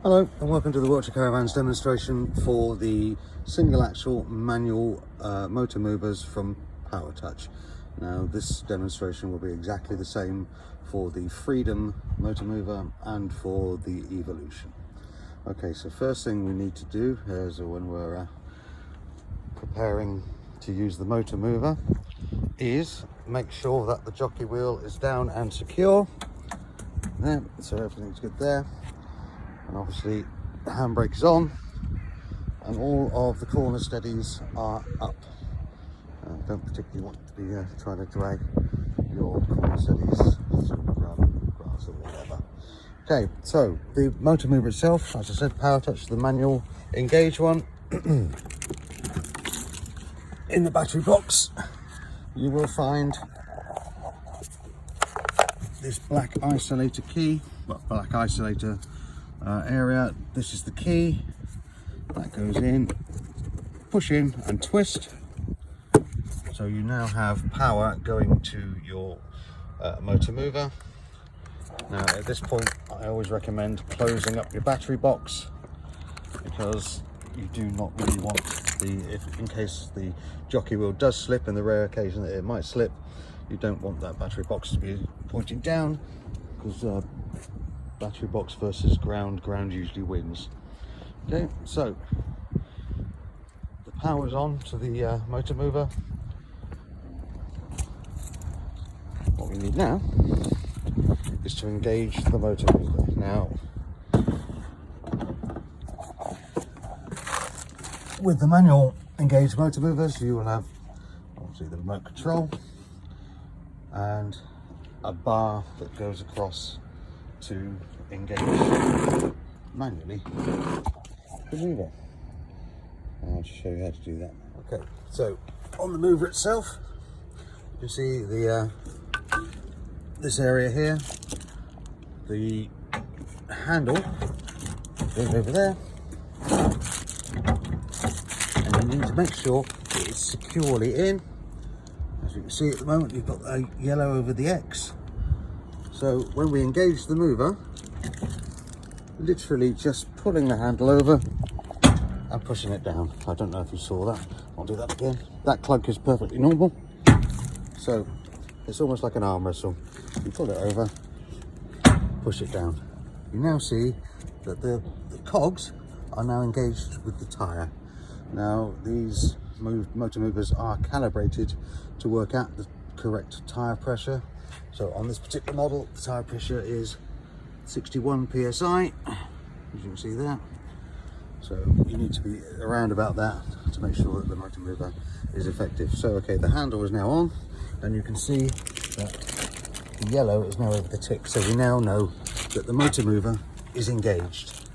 Hello and welcome to the Wiltshire Caravans demonstration for the single axle manual motor movers from Powrtouch. Now this demonstration will be exactly the same for the Freedom motor mover and for the Evolution. Okay, so first thing we need to do is when we're preparing to use the motor mover is make sure that the jockey wheel is down and secure. There, so everything's good there. And obviously the handbrake is on and all of the corner steadies are up. Don't particularly want to be trying to drag your corner steadies through grass or whatever. Okay, so the motor mover itself, as I said, Powrtouch, the manual Engage one. In the battery box you will find this black isolator key, black isolator area. This is the key that goes in, push in and twist, so you now have power going to your motor mover. Now at this point I always recommend closing up your battery box, because you do not really want in case the jockey wheel does slip, in the rare occasion that it might slip, you don't want that battery box to be pointing down, because battery box versus ground usually wins. Okay, so the power's on to the motor mover. What we need now is to engage the motor mover. Now with the manual Engage motor movers you will have obviously the remote control and a bar that goes across to engage manually the mover. I'll just show you how to do that. Okay, so on the mover itself you see the this area here, the handle goes over there, and you need to make sure it's securely in. As you can see at the moment you've got a yellow over the X. So when we engage the mover, literally just pulling the handle over and pushing it down. I don't know if you saw that. I'll do that again. That clunk is perfectly normal. So it's almost like an arm wrestle. You pull it over, push it down. You now see that the cogs are now engaged with the tyre. Now these motor movers are calibrated to work out the correct tyre pressure. So on this particular model, the tyre pressure is 61 psi, as you can see there. So you need to be around about that to make sure that the motor mover is effective. So okay, the handle is now on, and you can see that the yellow is now over the tick. So we now know that the motor mover is engaged.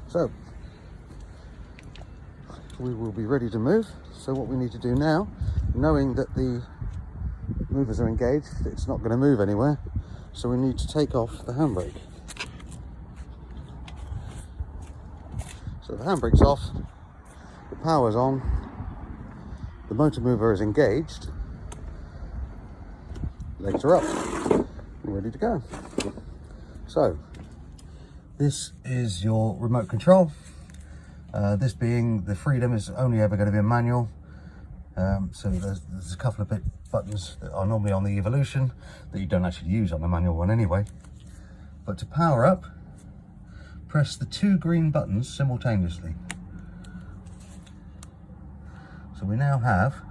So we will be ready to move. So what we need to do now, knowing that the movers are engaged, it's not going to move anywhere, so we need to take off the handbrake. So the handbrake's off, the power's on, the motor mover is engaged, legs are up, we're ready to go. So this is your remote control. This being the Freedom is only ever going to be a manual. So there's a couple of buttons that are normally on the Evolution that you don't actually use on the manual one anyway. But to power up, press the two green buttons simultaneously. So we now have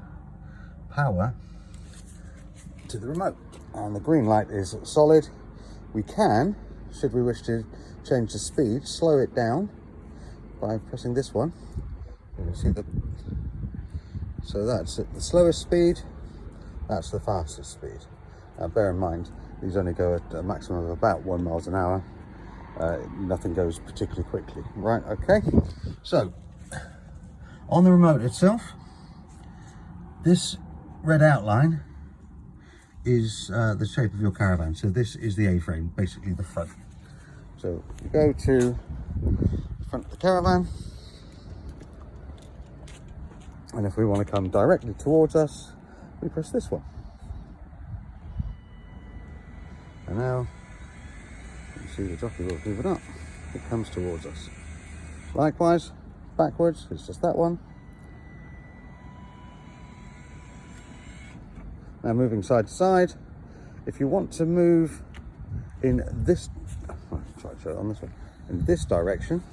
power to the remote, and the green light is solid. We can, should we wish to change the speed, slow it down by pressing this one. You can see so that's at the slowest speed, that's the fastest speed. Bear in mind, these only go at a maximum of about 1 mile an hour. Nothing goes particularly quickly. Right, okay. So, on the remote itself, this red outline is the shape of your caravan. So this is the A-frame, basically the front. So you go to the front of the caravan, and if we want to come directly towards us, we press this one. And now you see the jockey wheels moving up. It comes towards us. Likewise, backwards, it's just that one. Now moving side to side. If you want to move in this, I'll try to show it on this one, in this direction,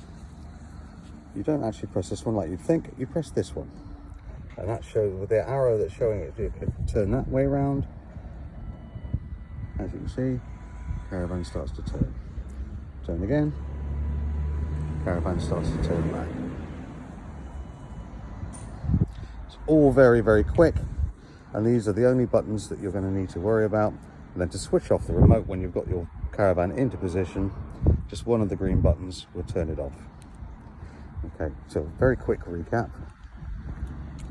you don't actually press this one like you'd think, you press this one. And that shows, with the arrow that's showing it, you can turn that way around. As you can see, caravan starts to turn. Turn again, caravan starts to turn back. It's all very, very quick. And these are the only buttons that you're going to need to worry about. And then to switch off the remote when you've got your caravan into position, just one of the green buttons will turn it off. Okay, so very quick recap.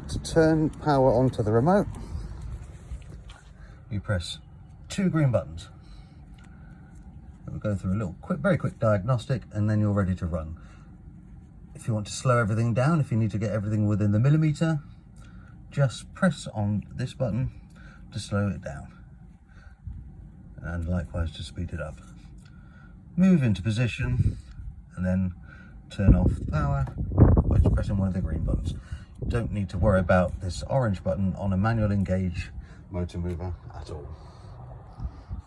To turn power onto the remote, you press 2 green buttons. We'll go through a little very quick diagnostic, and then you're ready to run. If you want to slow everything down, if you need to get everything within the millimeter, just press on this button to slow it down, and likewise to speed it up. Move into position and then turn off the power by just pressing one of the green buttons. You don't need to worry about this orange button on a manual engage motor mover at all.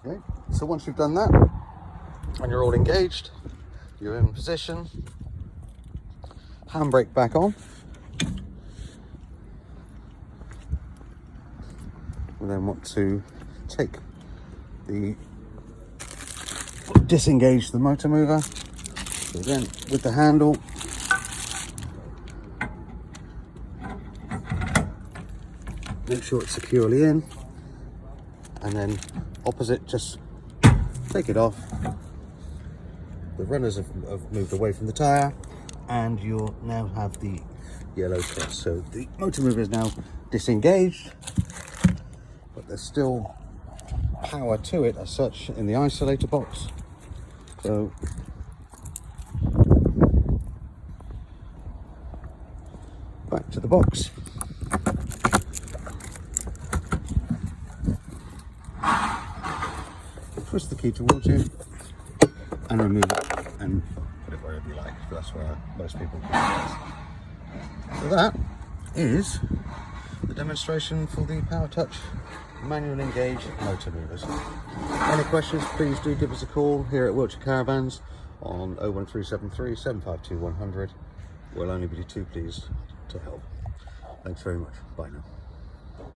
Okay, so once you've done that and you're all engaged, you're in position, handbrake back on. We then want to disengage the motor mover. So again, with the handle, make sure it's securely in, and then opposite, just take it off. The runners have moved away from the tyre, and you'll now have the yellow cross. So the motor mover is now disengaged, but there's still power to it as such in the isolator box. So back to the box. Twist the key towards you and remove it and put it wherever you like. That's where most people put it. So that is the demonstration for the Powrtouch manual engage motor movers. Any questions, please do give us a call here at Wiltshire Caravans on 01373 752 100. We'll only be too pleased to help. Thanks very much. Bye now.